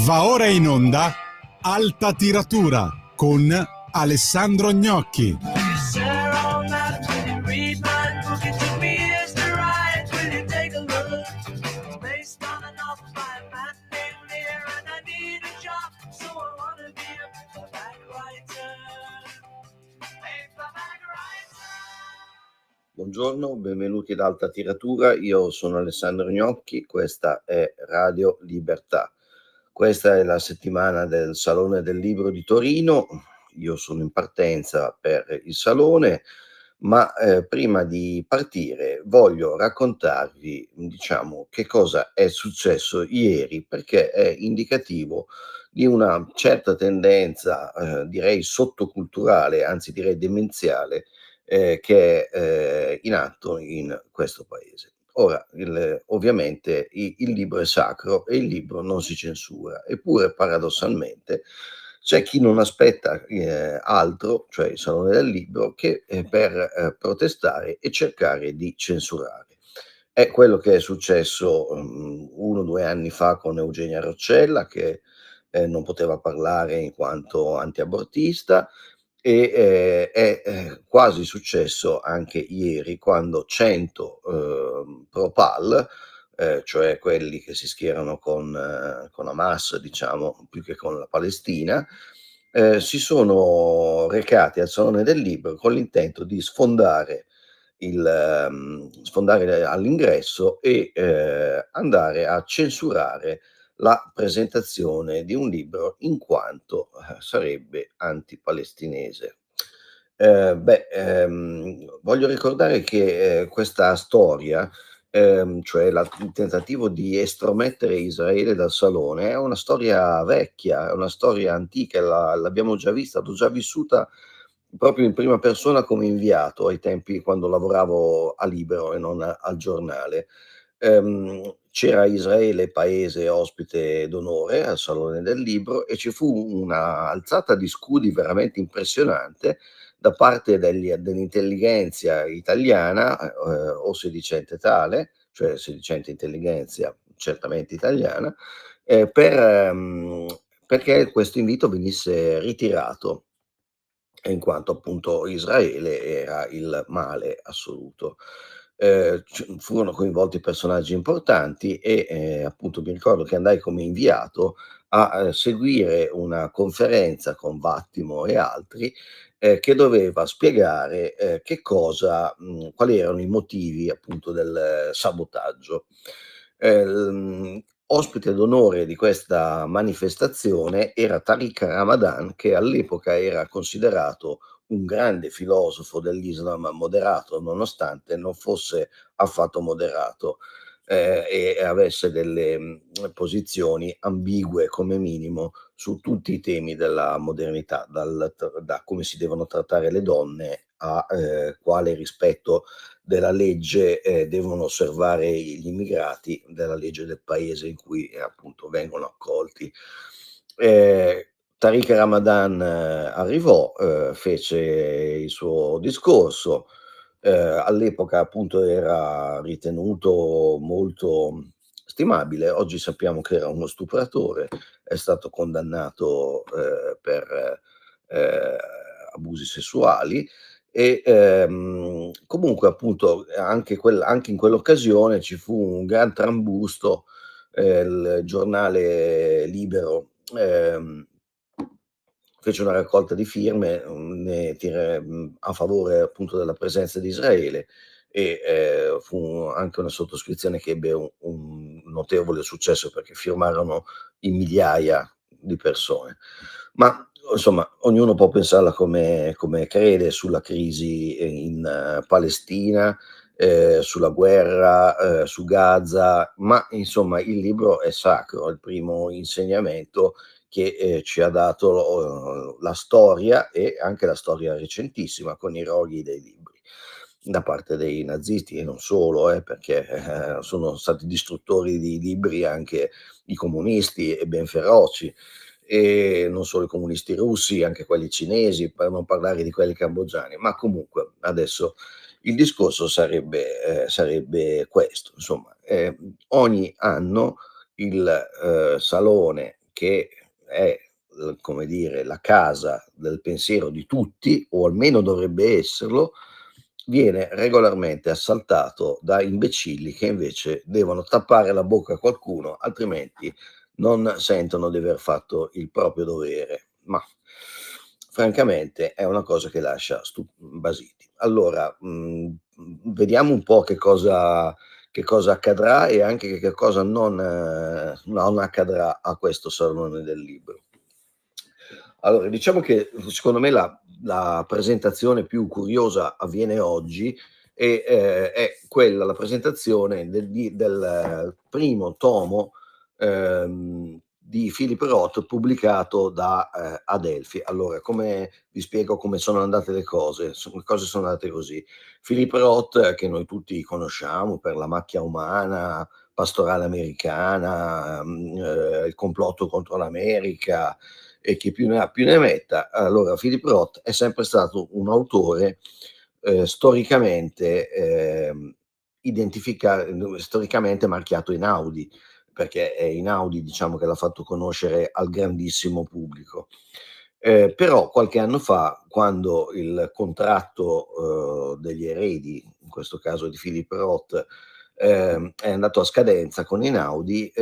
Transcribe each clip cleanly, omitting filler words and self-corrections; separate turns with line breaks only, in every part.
Va ora in onda Alta Tiratura con Alessandro Gnocchi.
Buongiorno, benvenuti ad Alta Tiratura, io sono Alessandro Gnocchi, questa è Radio Libertà. Questa è la settimana del Salone del Libro di Torino, io sono in partenza per il Salone, ma prima di partire voglio raccontarvi, che cosa è successo ieri, perché è indicativo di una certa tendenza, direi sottoculturale, anzi direi demenziale, che è in atto in questo paese. Ora, ovviamente il libro è sacro e il libro non si censura, eppure paradossalmente c'è chi non aspetta altro, cioè il Salone del Libro, che per protestare e cercare di censurare. È quello che è successo 1 o 2 anni fa con Eugenia Roccella, che non poteva parlare in quanto antiabortista, e è quasi successo anche ieri quando 100 pro Pal, cioè quelli che si schierano con Hamas, diciamo, più che con la Palestina, si sono recati al Salone del Libro con l'intento di sfondare all'ingresso e andare a censurare la presentazione di un libro in quanto sarebbe antipalestinese. Voglio ricordare che questa storia, cioè il tentativo di estromettere Israele dal Salone, è una storia vecchia, è una storia antica, l'abbiamo già vista, l'ho già vissuta proprio in prima persona come inviato ai tempi quando lavoravo a Libero e non al giornale. C'era Israele paese ospite d'onore al Salone del Libro e ci fu una alzata di scudi veramente impressionante da parte dell'intellighenzia italiana, o sedicente tale, cioè sedicente intellighenzia certamente italiana, perché questo invito venisse ritirato, in quanto appunto Israele era il male assoluto. Furono coinvolti personaggi importanti e appunto mi ricordo che andai come inviato a seguire una conferenza con Vattimo e altri, che doveva spiegare quali erano i motivi appunto del sabotaggio. Ospite d'onore di questa manifestazione era Tariq Ramadan, che all'epoca era considerato un grande filosofo dell'Islam moderato, nonostante non fosse affatto moderato, e avesse delle posizioni ambigue come minimo su tutti i temi della modernità, da come si devono trattare le donne a quale rispetto della legge devono osservare gli immigrati, della legge del paese in cui appunto vengono accolti. Tariq Ramadan arrivò, fece il suo discorso, all'epoca appunto era ritenuto molto stimabile, oggi sappiamo che era uno stupratore, è stato condannato per eh, abusi sessuali e comunque appunto anche in quell'occasione ci fu un gran trambusto, il giornale Libero fece una raccolta di firme, a favore appunto della presenza di Israele e fu anche una sottoscrizione che ebbe un notevole successo perché firmarono in migliaia di persone. Ma insomma, ognuno può pensarla come crede sulla crisi in Palestina, sulla guerra, su Gaza, ma insomma il libro è sacro, è il primo insegnamento che ci ha dato la storia e anche la storia recentissima con i roghi dei libri da parte dei nazisti e non solo, perché sono stati distruttori di libri anche i comunisti e ben feroci, e non solo i comunisti russi, anche quelli cinesi, per non parlare di quelli cambogiani. Ma comunque adesso il discorso sarebbe questo, insomma, ogni anno il Salone che è, come dire, la casa del pensiero di tutti, o almeno dovrebbe esserlo, viene regolarmente assaltato da imbecilli che invece devono tappare la bocca a qualcuno, altrimenti non sentono di aver fatto il proprio dovere. Ma francamente è una cosa che lascia basiti. Allora, vediamo un po' che cosa accadrà e anche che cosa non accadrà a questo Salone del Libro. Allora, diciamo che secondo me la presentazione più curiosa avviene oggi e è quella, la presentazione del primo tomo di Philip Roth pubblicato da Adelphi. Allora, vi spiego come sono andate le cose. Le cose sono andate così. Philip Roth, che noi tutti conosciamo per La macchia umana, Pastorale americana, Il complotto contro l'America, e chi più ne ha più ne metta. Allora, Philip Roth è sempre stato un autore storicamente marchiato Einaudi, perché è Einaudi, diciamo, che l'ha fatto conoscere al grandissimo pubblico. Però qualche anno fa, quando il contratto degli eredi, in questo caso di Philip Roth, è andato a scadenza con Einaudi,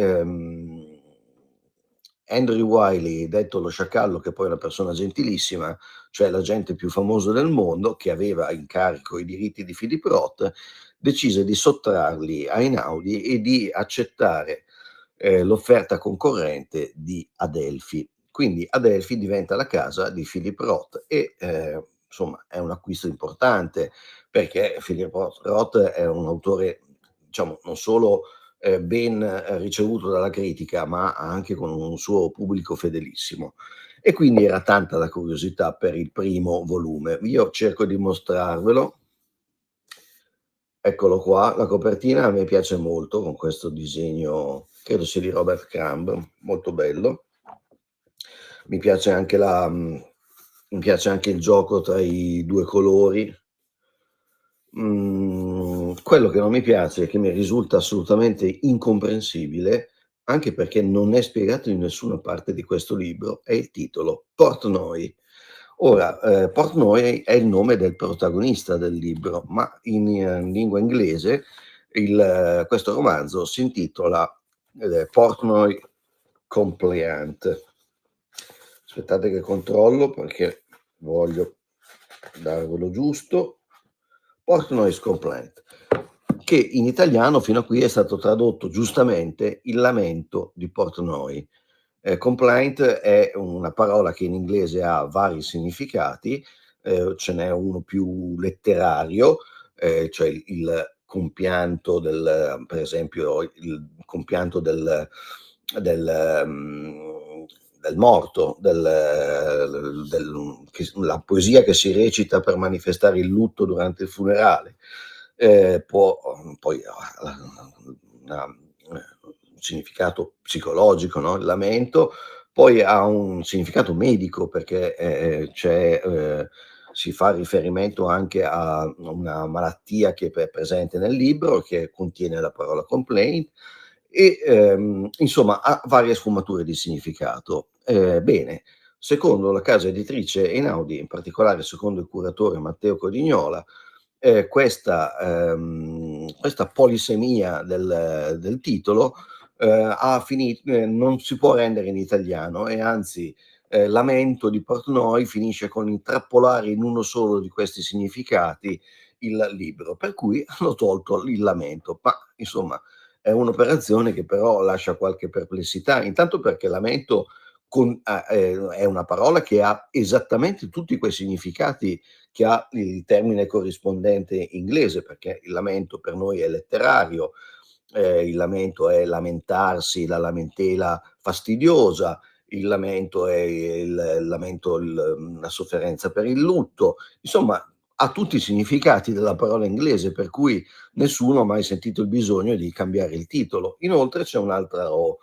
Andrew Wiley, detto lo sciacallo, che poi è una persona gentilissima, cioè l'agente più famoso del mondo, che aveva in carico i diritti di Philip Roth, decise di sottrarli a Einaudi e di accettare l'offerta concorrente di Adelphi. Quindi Adelphi diventa la casa di Philip Roth e insomma è un acquisto importante, perché Philip Roth è un autore, diciamo, non solo ben ricevuto dalla critica, ma anche con un suo pubblico fedelissimo. E quindi era tanta la curiosità per il primo volume. Io cerco di mostrarvelo. Eccolo qua, la copertina a me piace molto, con questo disegno, credo sia di Robert Crumb, molto bello. Mi piace anche mi piace anche il gioco tra i due colori. Quello che non mi piace e che mi risulta assolutamente incomprensibile, anche perché non è spiegato in nessuna parte di questo libro, è il titolo, Portnoy. Ora, Portnoy è il nome del protagonista del libro, ma in lingua inglese questo romanzo si intitola Portnoy Compliant. Aspettate che controllo perché voglio darvelo giusto. Portnoy's Complaint, che in italiano fino a qui è stato tradotto giustamente il lamento di Portnoy. Complaint è una parola che in inglese ha vari significati, ce n'è uno più letterario, cioè il compianto per esempio il compianto del morto, la poesia che si recita per manifestare il lutto durante il funerale. Poi ha un significato psicologico, no? Il lamento, poi ha un significato medico, perché si fa riferimento anche a una malattia che è presente nel libro, che contiene la parola complaint, e insomma ha varie sfumature di significato. Bene, secondo la casa editrice Einaudi, in particolare secondo il curatore Matteo Codignola, questa polisemia del titolo non si può rendere in italiano, e anzi Lamento di Portnoy finisce con intrappolare in uno solo di questi significati il libro, per cui hanno tolto il lamento. Ma insomma è un'operazione che però lascia qualche perplessità, intanto perché lamento è una parola che ha esattamente tutti quei significati che ha il termine corrispondente inglese, perché il lamento per noi è letterario, il lamento è lamentarsi, la lamentela fastidiosa, il lamento è la sofferenza per il lutto, insomma ha tutti i significati della parola inglese, per cui nessuno ha mai sentito il bisogno di cambiare il titolo. Inoltre c'è un altro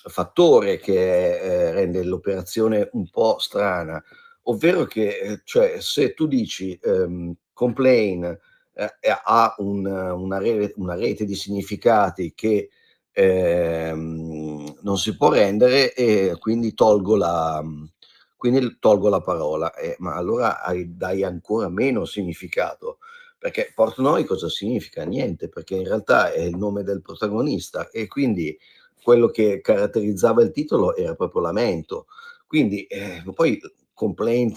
fattore che rende l'operazione un po' strana, ovvero che cioè, se tu dici complain ha una rete di significati che non si può rendere e quindi tolgo la parola. Ma allora dai ancora meno significato, perché Portnoy cosa significa? Niente, perché in realtà è il nome del protagonista e quindi quello che caratterizzava il titolo era proprio lamento. Quindi, poi complain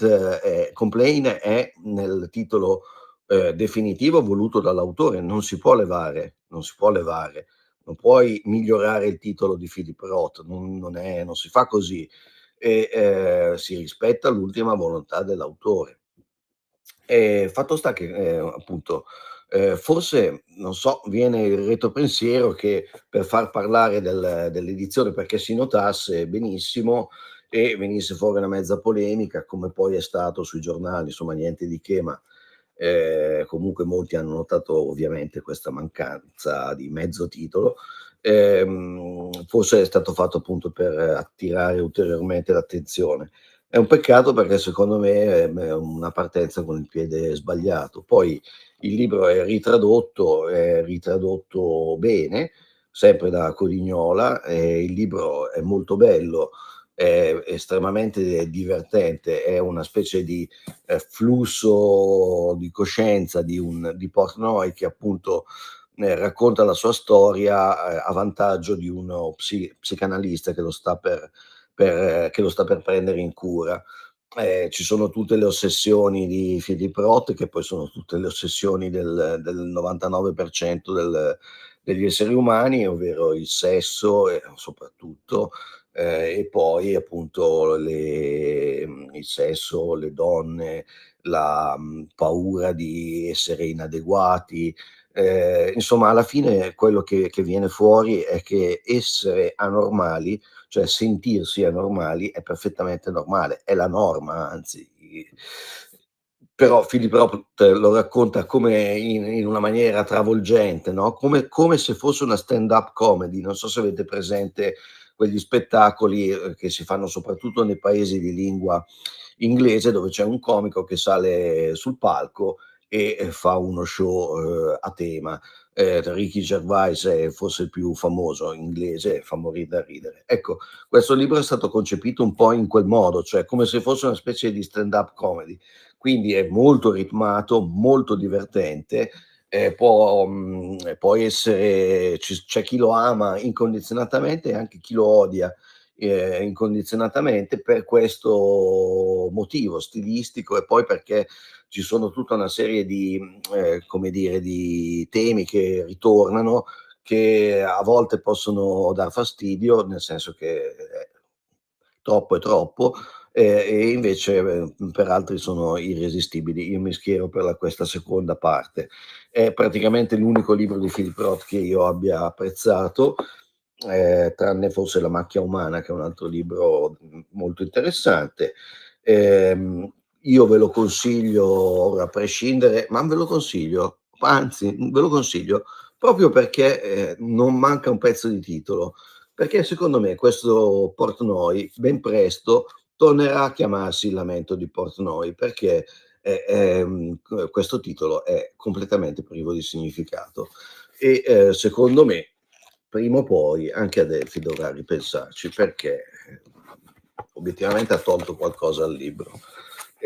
è nel titolo, definitivo voluto dall'autore, non si può levare, non puoi migliorare il titolo di Philip Roth, non si fa così e, si rispetta l'ultima volontà dell'autore. Fatto sta che, appunto, forse, non so, viene il retropensiero che per far parlare dell'edizione, perché si notasse benissimo e venisse fuori una mezza polemica, come poi è stato sui giornali, insomma niente di che, ma, comunque molti hanno notato ovviamente questa mancanza di mezzo titolo. Forse è stato fatto appunto per attirare ulteriormente l'attenzione. È un peccato perché secondo me è una partenza con il piede sbagliato. Poi il libro è ritradotto bene, sempre da Codignola, il libro è molto bello, è estremamente divertente, è una specie di flusso di coscienza di Portnoy che appunto racconta la sua storia a vantaggio di uno psicanalista che che lo sta per prendere in cura. Ci sono tutte le ossessioni di Philip Roth, che poi sono tutte le ossessioni del 99% degli esseri umani, ovvero il sesso, soprattutto, e poi appunto il sesso, le donne, paura di essere inadeguati. Insomma, alla fine quello che viene fuori è che essere anormali, cioè sentirsi anormali, è perfettamente normale, è la norma anzi. Però Philip Roth lo racconta come in una maniera travolgente, no, come se fosse una stand-up comedy. Non so se avete presente quegli spettacoli, che si fanno soprattutto nei paesi di lingua inglese, dove c'è un comico che sale sul palco e fa uno show, a tema. Ricky Gervais è forse il più famoso inglese, fa morir da ridere. Ecco, questo libro è stato concepito un po' in quel modo, cioè come se fosse una specie di stand-up comedy. Quindi è molto ritmato, molto divertente, può essere c'è chi lo ama incondizionatamente e anche chi lo odia, incondizionatamente per questo motivo stilistico e poi perché ci sono tutta una serie di, come dire, di temi che ritornano, che a volte possono dar fastidio, nel senso che, troppo è troppo, e invece, per altri sono irresistibili. Io mi schiero per questa seconda parte. È praticamente l'unico libro di Philip Roth che io abbia apprezzato, tranne forse La macchia umana, che è un altro libro, molto interessante. Ehm, io ve lo consiglio ora a prescindere, ma ve lo consiglio, anzi ve lo consiglio proprio perché, non manca un pezzo di titolo, perché secondo me questo Portnoy ben presto tornerà a chiamarsi Il lamento di Portnoy, perché, questo titolo è completamente privo di significato e, secondo me prima o poi anche Adelphi dovrà ripensarci perché, obiettivamente ha tolto qualcosa al libro.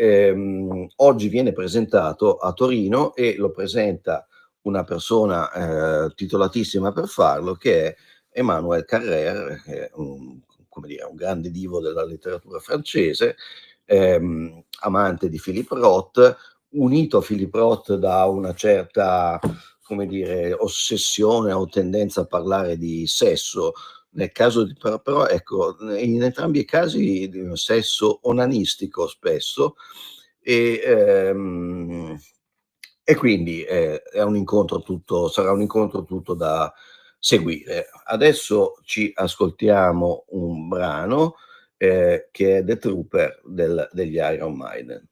Oggi viene presentato a Torino e lo presenta una persona, titolatissima per farlo, che è Emmanuel Carrère, che è come dire, un grande divo della letteratura francese, amante di Philip Roth, unito a Philip Roth da una certa, come dire, ossessione o tendenza a parlare di sesso. Nel caso di però ecco, in entrambi i casi di un sesso onanistico spesso e, e quindi, sarà un incontro tutto da seguire. Adesso ci ascoltiamo un brano, che è The Trooper degli Iron Maiden.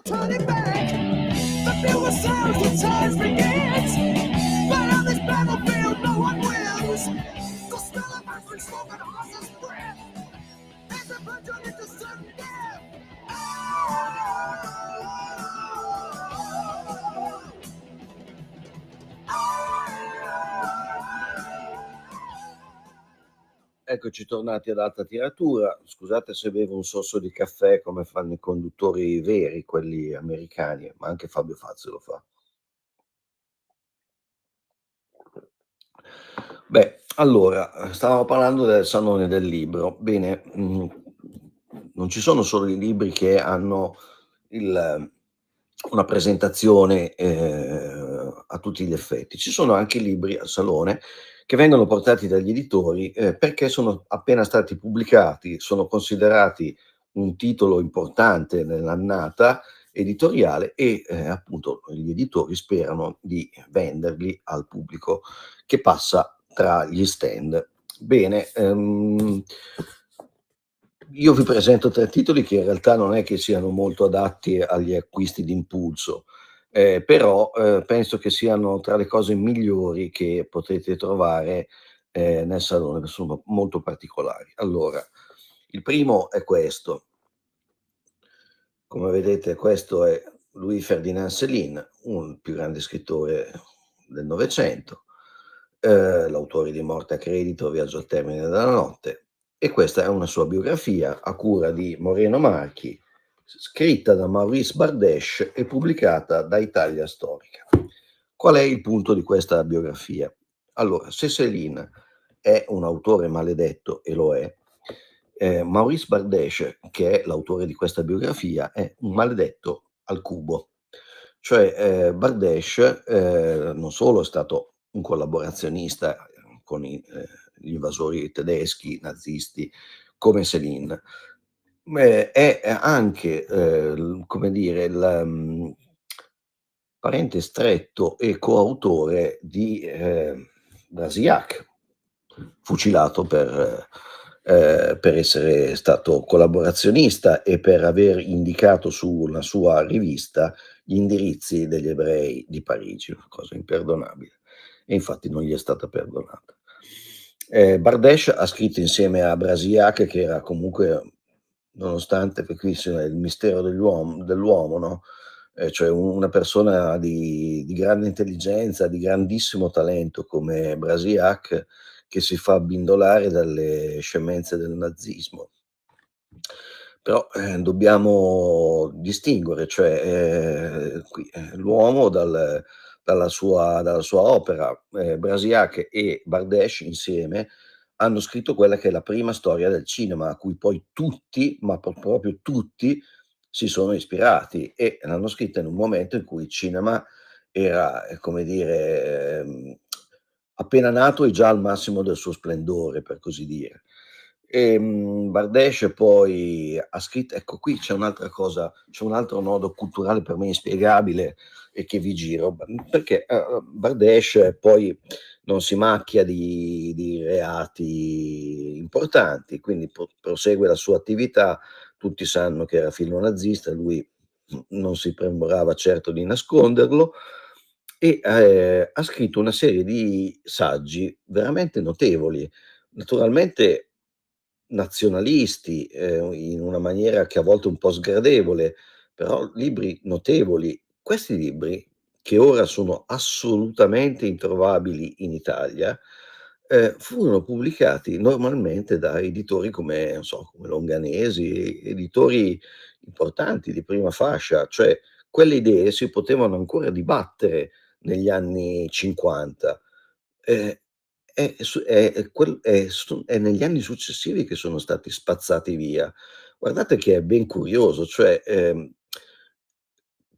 turning back. The few ourselves the times begins. But on this battlefield, no one wins. The smell of ice and smoke and horse's breath. As the virgin into sudden death.
Eccoci tornati ad alta tiratura. Scusate se bevo un sorso di caffè come fanno i conduttori veri, quelli americani, ma anche Fabio Fazio lo fa. Beh, allora, stavamo parlando del Salone del Libro. Bene, non ci sono solo i libri che hanno una presentazione a tutti gli effetti, ci sono anche libri al Salone che vengono portati dagli editori perché sono appena stati pubblicati, sono considerati un titolo importante nell'annata editoriale e appunto gli editori sperano di venderli al pubblico che passa tra gli stand. Bene, io vi presento 3 titoli che in realtà non è che siano molto adatti agli acquisti d'impulso, però penso che siano tra le cose migliori che potete trovare nel salone, che sono molto particolari. Allora, il primo è questo. Come vedete questo è Louis Ferdinand Céline, un più grande scrittore del Novecento, l'autore di Morte a credito, Viaggio al termine della notte, e questa è una sua biografia a cura di Moreno Marchi, scritta da Maurice Bardesh e pubblicata da Italia Storica. Qual è il punto di questa biografia? Allora, se Céline è un autore maledetto, e lo è, Maurice Bardesh, che è l'autore di questa biografia, è un maledetto al cubo. Cioè, Bardesh non solo è stato un collaborazionista con gli invasori tedeschi, nazisti, come Céline, ma è anche, come dire, parente stretto e coautore di Brasillac, fucilato per essere stato collaborazionista e per aver indicato su una sua rivista gli indirizzi degli ebrei di Parigi, una cosa imperdonabile, e infatti non gli è stata perdonata. Bardesh ha scritto insieme a Brasillac, che era comunque, nonostante che qui sia il mistero dell'uomo, no? Cioè una persona di grande intelligenza, di grandissimo talento come Brasillac, che si fa abbindolare dalle scemenze del nazismo. Però dobbiamo distinguere, cioè qui, l'uomo dalla sua opera. Brasillac e Bardesh insieme hanno scritto quella che è la prima storia del cinema, a cui poi tutti, ma proprio tutti, si sono ispirati, e l'hanno scritta in un momento in cui il cinema era, come dire, appena nato e già al massimo del suo splendore, per così dire. Bardesh poi ha scritto, ecco, qui c'è un'altra cosa, c'è un altro nodo culturale per me inspiegabile e che vi giro, perché Bardesh poi non si macchia di reati importanti, quindi prosegue la sua attività. Tutti sanno che era filonazista, lui non si premurava certo di nasconderlo, e ha scritto una serie di saggi veramente notevoli, naturalmente nazionalisti, in una maniera che a volte è un po' sgradevole, però libri notevoli. Questi libri, che ora sono assolutamente introvabili in Italia, furono pubblicati normalmente da editori come, non so, come Longanesi, editori importanti di prima fascia, cioè quelle idee si potevano ancora dibattere negli anni '50. Ehm, è negli anni successivi che sono stati spazzati via. Guardate che è ben curioso, cioè,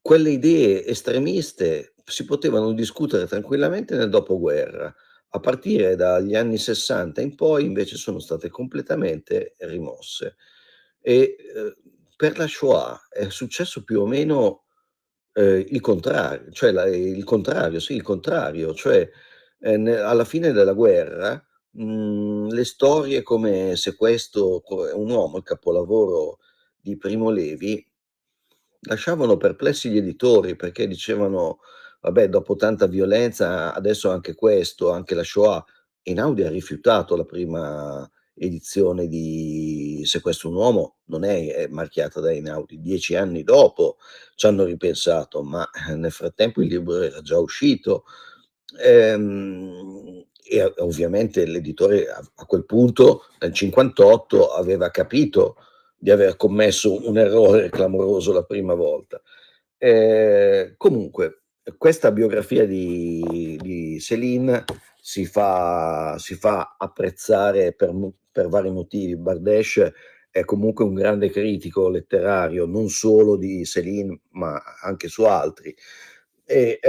quelle idee estremiste si potevano discutere tranquillamente nel dopoguerra. A partire dagli anni '60 in poi invece sono state completamente rimosse. E, per la Shoah è successo più o meno il contrario, cioè il contrario, sì, il contrario, cioè, alla fine della guerra, le storie come Se questo è un uomo, il capolavoro di Primo Levi, lasciavano perplessi gli editori perché dicevano: "Vabbè, dopo tanta violenza adesso anche questo, anche la Shoah". Einaudi ha rifiutato la prima edizione di Se questo è un uomo non è marchiata da Einaudi. 10 anni dopo c'hanno ripensato, ma, nel frattempo il libro era già uscito. E ovviamente l'editore a quel punto, nel '58, aveva capito di aver commesso un errore clamoroso la prima volta. Comunque, questa biografia di Céline si fa apprezzare per vari motivi. Bardesh è comunque un grande critico letterario, non solo di Céline, ma anche su altri. E,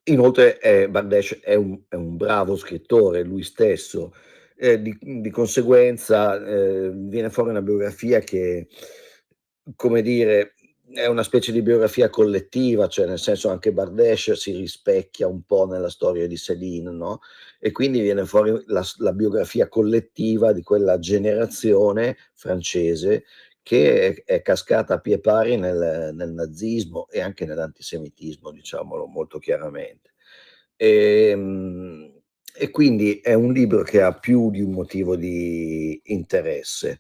inoltre, Bardesh è un bravo scrittore lui stesso, di conseguenza, viene fuori una biografia che, come dire, è una specie di biografia collettiva, cioè nel senso anche Bardesh si rispecchia un po' nella storia di Céline, no, e quindi viene fuori la biografia collettiva di quella generazione francese che è cascata a pie pari nel nazismo e anche nell'antisemitismo, diciamolo molto chiaramente. Ehm, e quindi è un libro che ha più di un motivo di interesse.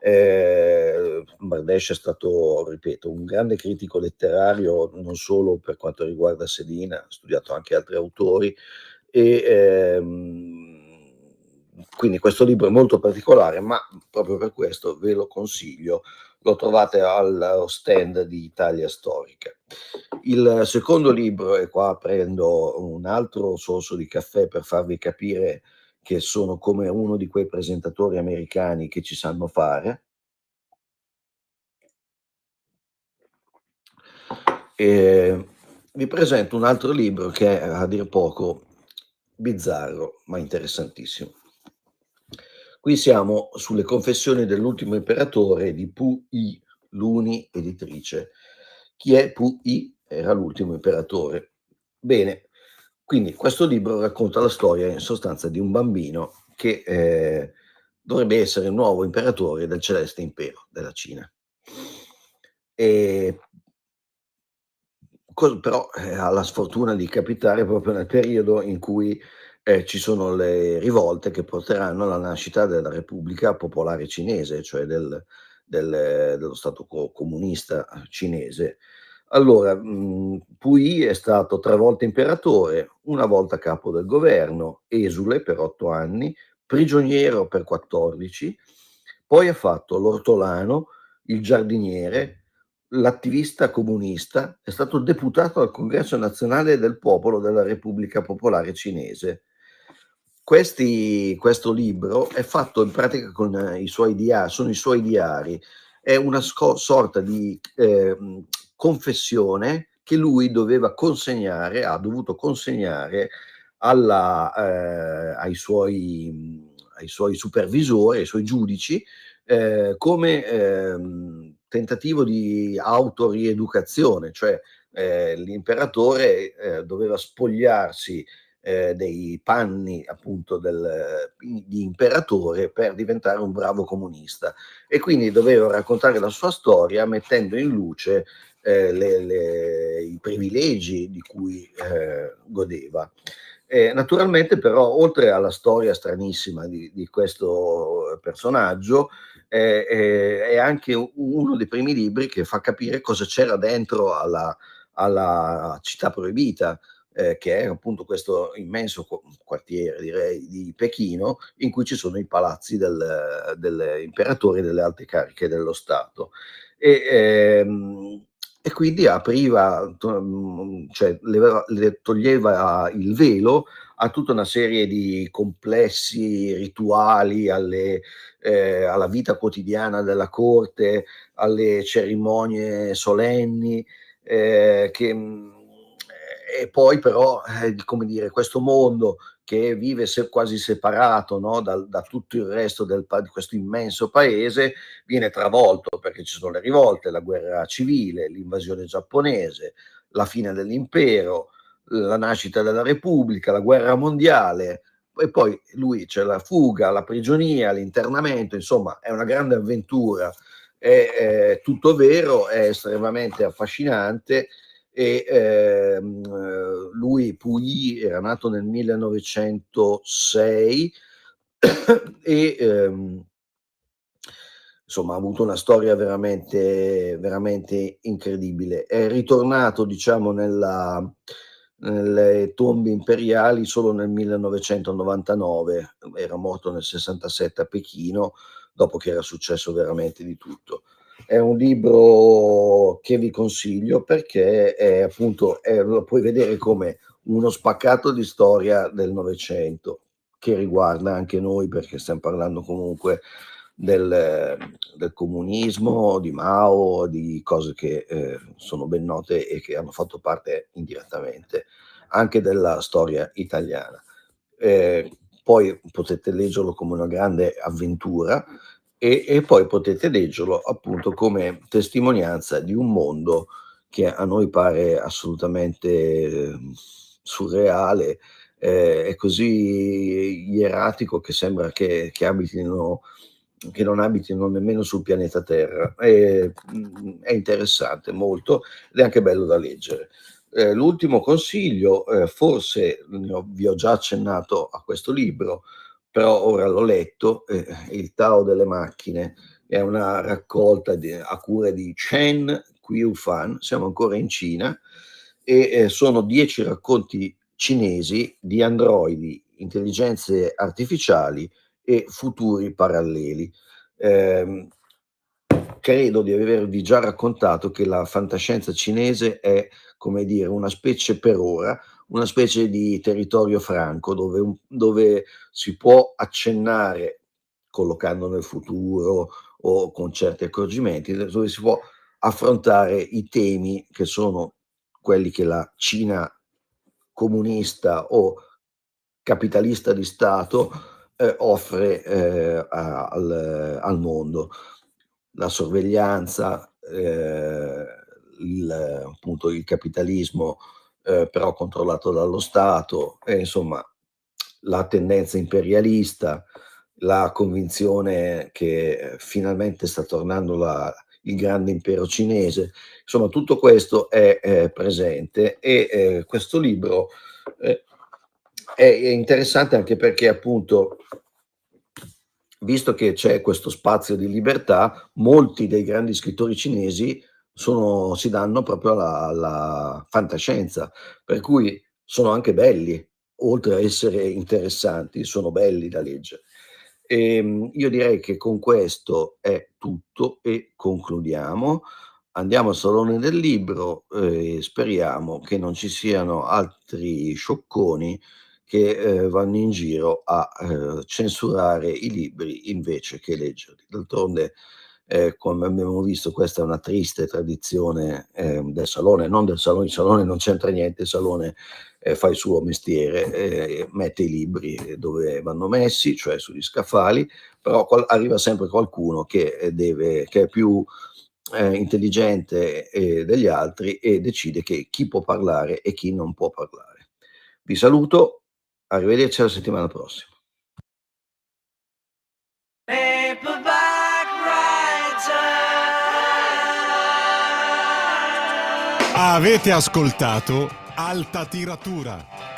Bardesh è stato, ripeto, un grande critico letterario, non solo per quanto riguarda Céline, ha studiato anche altri autori e, quindi questo libro è molto particolare, ma proprio per questo ve lo consiglio. Lo trovate allo stand di Italia Storica. Il secondo libro, e qua prendo un altro sorso di caffè per farvi capire che sono come uno di quei presentatori americani che ci sanno fare. Vi presento un altro libro che è a dir poco bizzarro, ma interessantissimo. Qui siamo sulle Confessioni dell'ultimo imperatore di Pu Yi, Luni editrice. Chi è Pu Yi? Era l'ultimo imperatore. Bene, quindi questo libro racconta la storia in sostanza di un bambino che dovrebbe essere il nuovo imperatore del celeste impero della Cina. E però, ha la sfortuna di capitare proprio nel periodo in cui, ci sono le rivolte che porteranno alla nascita della Repubblica Popolare Cinese, cioè dello stato comunista cinese. Allora, Puyi è stato 3 volte imperatore, una volta capo del governo, esule per 8 anni, prigioniero per 14, poi ha fatto l'ortolano, il giardiniere, l'attivista comunista, è stato deputato al Congresso nazionale del popolo della Repubblica Popolare Cinese. Questo libro è fatto in pratica con sono i suoi diari, è una sorta di confessione che lui ha dovuto consegnare ai suoi supervisori, ai suoi giudici, come tentativo di autorieducazione, cioè l'imperatore doveva spogliarsi dei panni appunto di imperatore per diventare un bravo comunista e quindi doveva raccontare la sua storia mettendo in luce i privilegi di cui godeva. Naturalmente però oltre alla storia stranissima di questo personaggio, è anche uno dei primi libri che fa capire cosa c'era dentro alla Città Proibita, che è appunto questo immenso quartiere, direi, di Pechino, in cui ci sono i palazzi dell'imperatore e delle alte cariche dello Stato. E, e quindi cioè le toglieva il velo a tutta una serie di complessi rituali, alla vita quotidiana della corte, alle cerimonie solenni, che e poi però, come dire, questo mondo che vive quasi separato, no, da tutto il resto di questo immenso paese, viene travolto perché ci sono le rivolte, la guerra civile, l'invasione giapponese, la fine dell'impero, la nascita della Repubblica, la guerra mondiale, e poi lui c'è la fuga, la prigionia, l'internamento, insomma è una grande avventura è tutto vero, è estremamente affascinante. E lui, Puyi, era nato nel 1906 e insomma ha avuto una storia veramente, veramente incredibile. È ritornato, diciamo, nelle tombe imperiali solo nel 1999, era morto nel 67 a Pechino, dopo che era successo veramente di tutto. È un libro che vi consiglio perché lo puoi vedere come uno spaccato di storia del Novecento, che riguarda anche noi, perché stiamo parlando comunque del comunismo, di Mao, di cose che sono ben note e che hanno fatto parte indirettamente anche della storia italiana. Poi potete leggerlo come una grande avventura e poi potete leggerlo appunto come testimonianza di un mondo che a noi pare assolutamente surreale, è così ieratico che sembra che non abitino nemmeno sul pianeta Terra. È interessante molto ed è anche bello da leggere. L'ultimo consiglio, forse vi ho già accennato a questo libro, però ora l'ho letto, Il Tao delle macchine, è una raccolta a cura di Chen Qiufan, siamo ancora in Cina, e sono 10 racconti cinesi di androidi, intelligenze artificiali e futuri paralleli. Credo di avervi già raccontato che la fantascienza cinese è, come dire, una specie per ora, una specie di territorio franco dove si può accennare, collocando nel futuro o con certi accorgimenti, dove si può affrontare i temi che sono quelli che la Cina comunista o capitalista di Stato offre al mondo. La sorveglianza, appunto il capitalismo però controllato dallo Stato, e insomma la tendenza imperialista, la convinzione che finalmente sta tornando il grande impero cinese, insomma tutto questo è presente e questo libro è interessante anche perché appunto, visto che c'è questo spazio di libertà, molti dei grandi scrittori cinesi si danno proprio alla fantascienza, per cui sono anche belli, oltre a essere interessanti, sono belli da leggere. Io direi che con questo è tutto e concludiamo. Andiamo al Salone del Libro e speriamo che non ci siano altri sciocconi che vanno in giro a censurare i libri invece che leggerli. D'altronde, come abbiamo visto, questa è una triste tradizione del Salone, non del Salone, il Salone non c'entra niente, il Salone fa il suo mestiere, mette i libri dove vanno messi, cioè sugli scaffali, però arriva sempre qualcuno che è più intelligente degli altri e decide chi può parlare e chi non può parlare. Vi saluto, arrivederci alla settimana prossima.
Avete ascoltato Alta Tiratura.